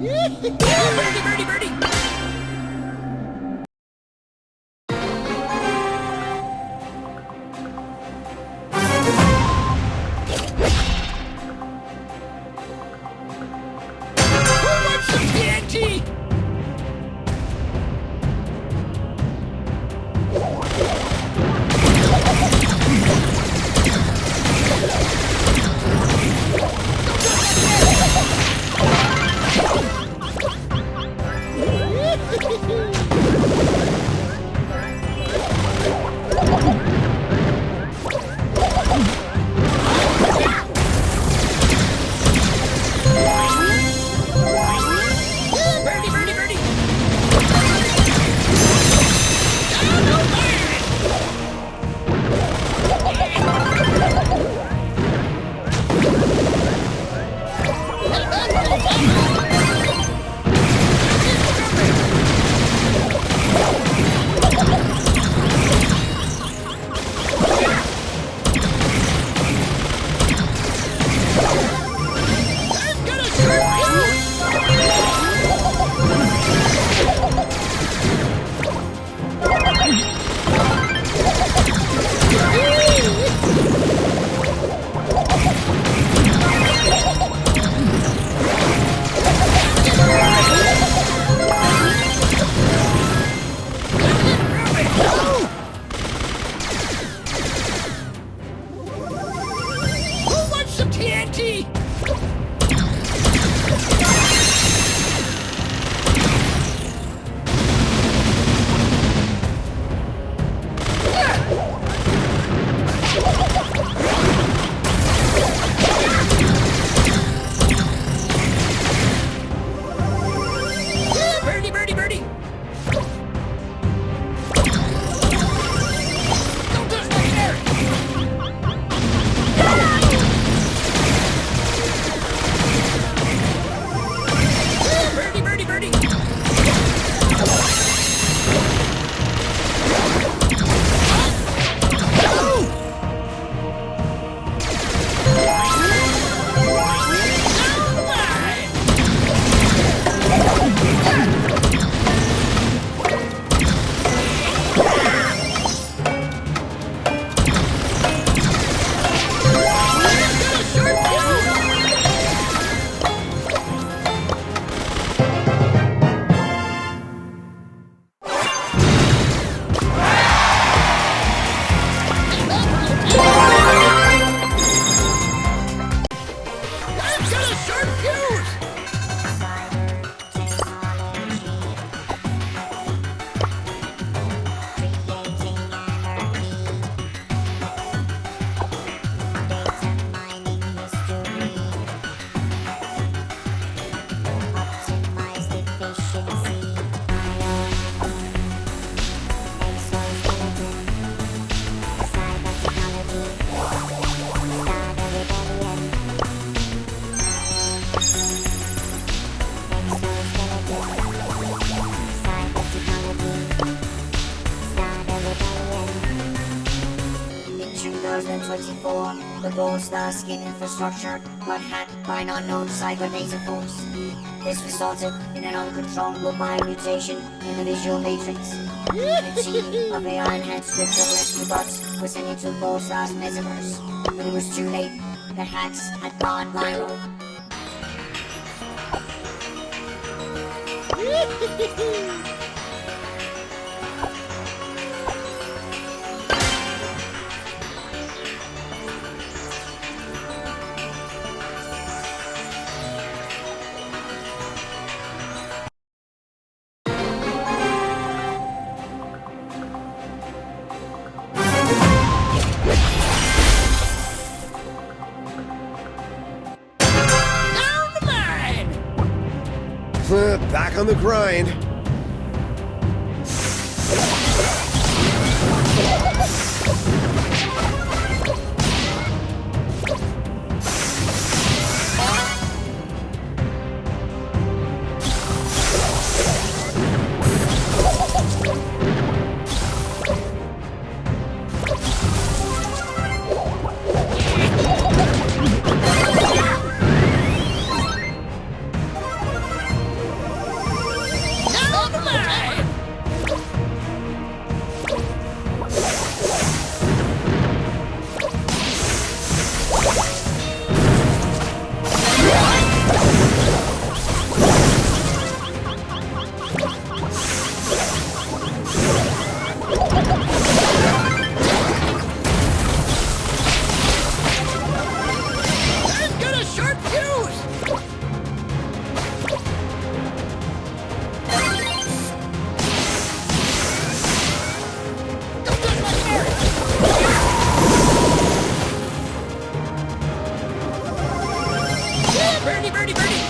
Birdie, birdie, birdie! Who wants some TNT? Birdie, birdie, birdie! Who wants some TNT? Birdie, birdie, birdie! Don't touch my hair! Birdie, birdie, birdie! I've got a sharp fuse! In 2024, the Brawl Star skin infrastructure got hacked by an unknown cyber-data force. This resulted in an uncontrollable biomutation in the visual matrix. A team of AI-enhanced crypto rescue bots was sent into Brawl Star's metaverse, but it was too late. The hacks had gone viral. Down the mine! Back on the grind. Down the mine! I've got a sharp fuse! Don't touch my carrot! Yeah, birdie, birdie, birdie!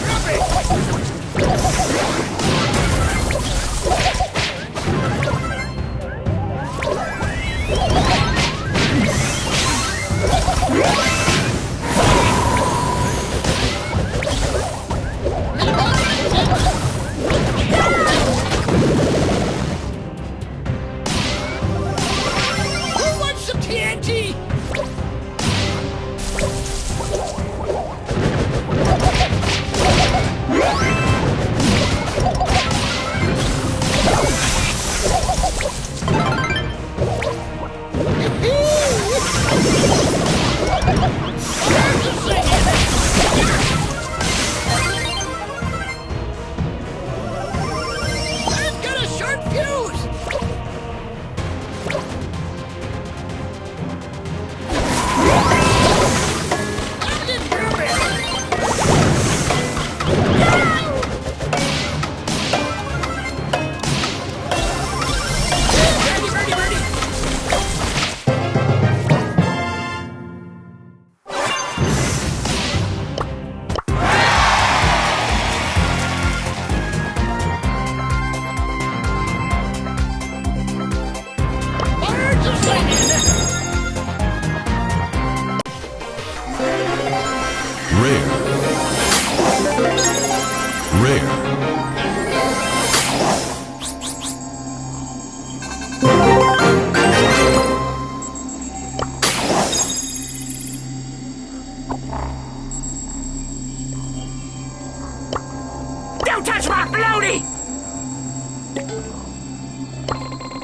Drop it! Who wants some TNT? I've got a sharp fuse! I didn't do it! Birdie, birdie, birdie! Birds are singing! Rare. Rare. Don't touch my floaty!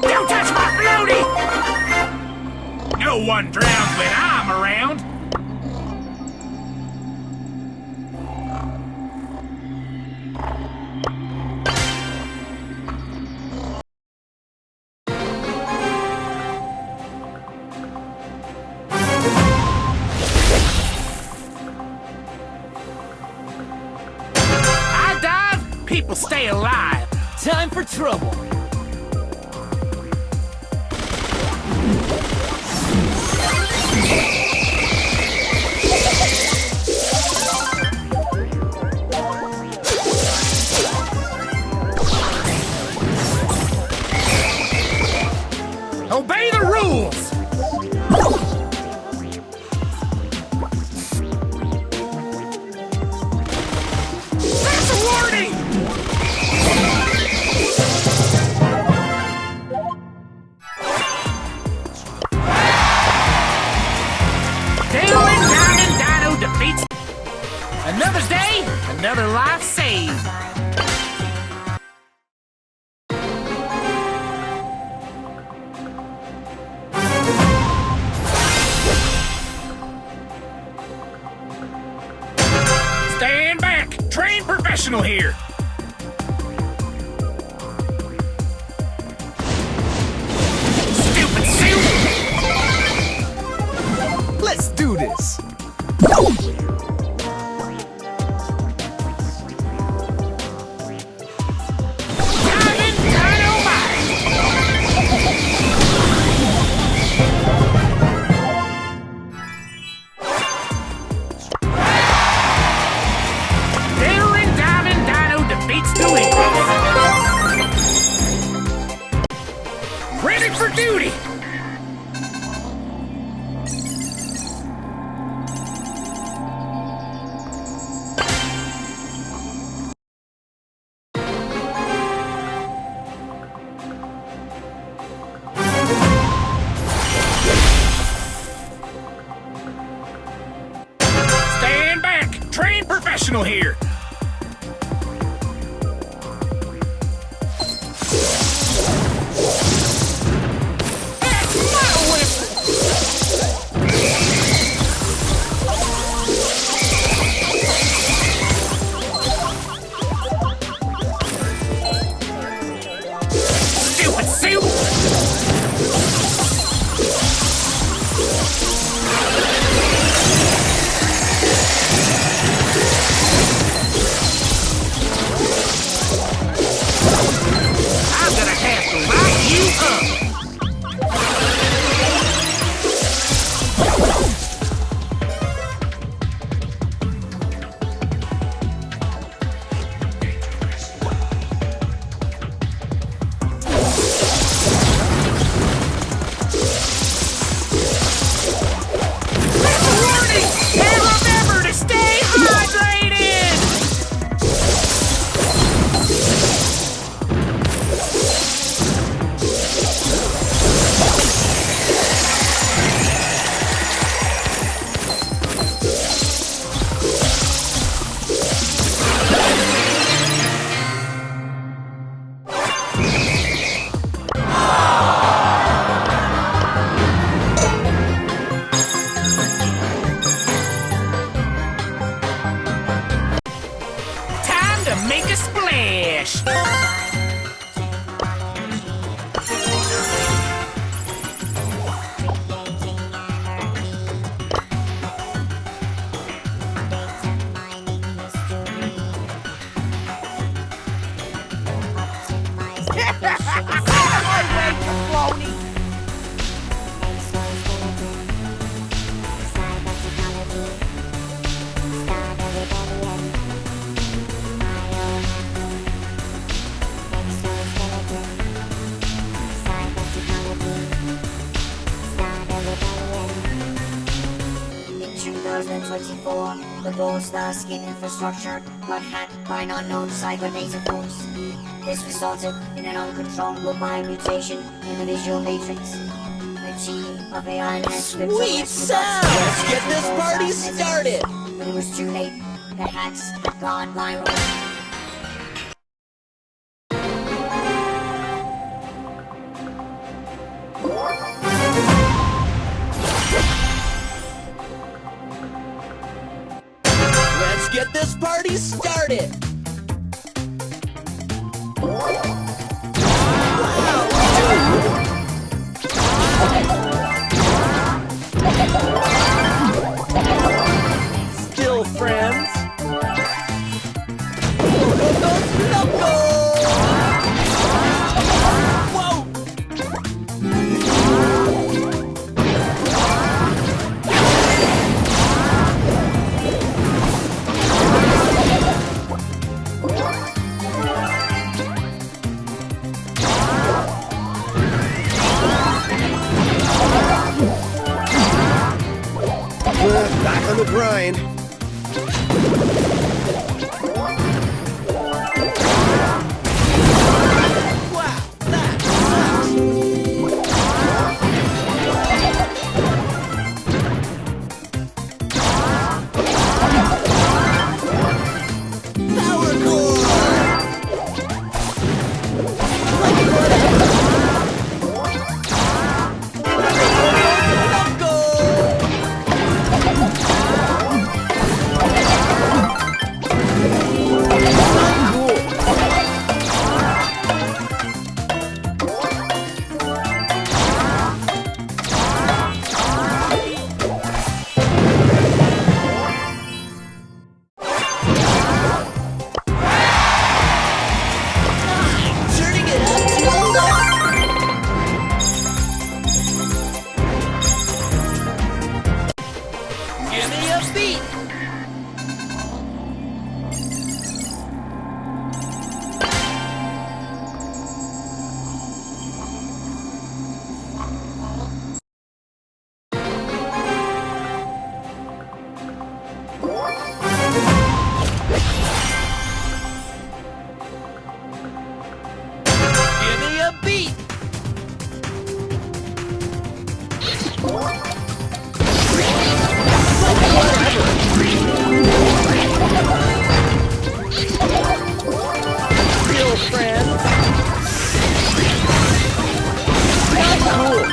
Don't touch my floaty! No one drowns when I'm around. I dive, people stay alive. Time for trouble. Obey the rules! That's a warning! Dino and Dino defeats... Another day, another life saved. Stay professional here. Stupid suit! Let's do this! Diamond Dynamite! Daring Diamond Dino defeats delinquents. Ready for duty! Stand back! Trained professional here! That's my weapon! Stupid suit! I'm gonna have to light you up! Warning! And remember to stay hydrated! Time to make a splash! In 2024, the Brawl Star skin infrastructure got hacked by an unknown cyber-native force. This resulted in an uncontrollable biomutation in the visual matrix. The team of AI-enhanced Sweet sound! Let's get this party started! But it was too late. The hacks had gone viral. Let's get this party started! Still friends? Whoa! Back on the grind. Wow, that sucks! Power core! Like whatever! Let's go! me a beat! Give me a beat! Real friend. Not cool.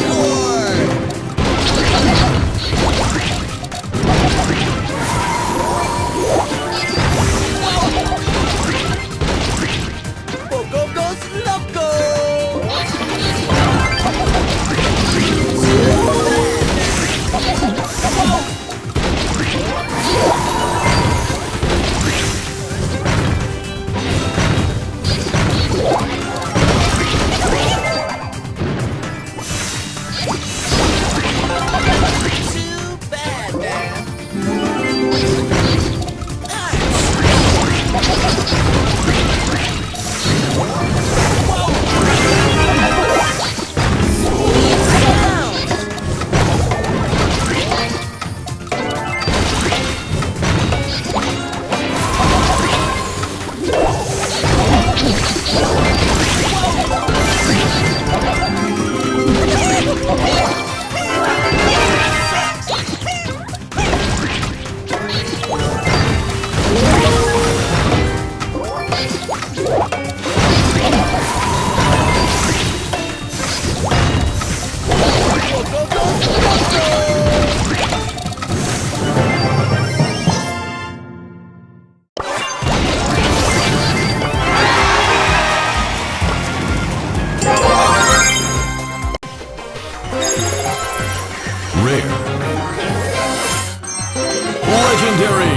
Hardcore. Pocongos loco. Too bad, man. Rare. Legendary.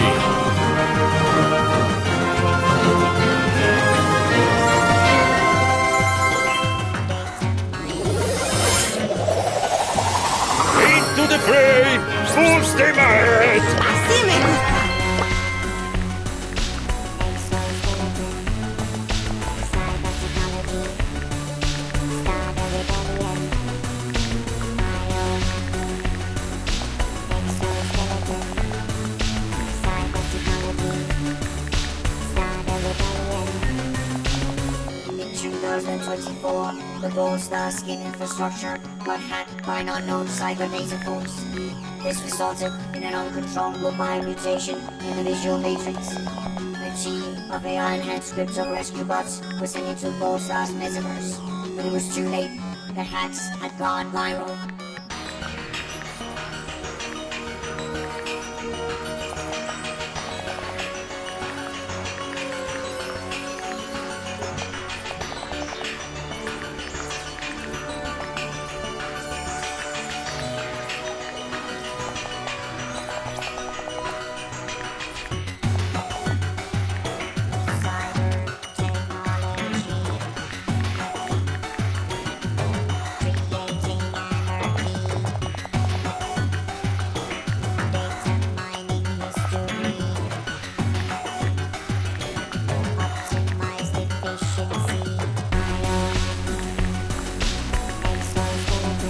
Into the fray! Full steam ahead! In 2024, the Gold Star skin infrastructure got hacked by an unknown cyber force. This resulted in an uncontrollable biomutation in the visual matrix. A team of AI-enhanced crypto rescue bots was sent into Gold Star's metaverse, but it was too late. The hacks had gone viral.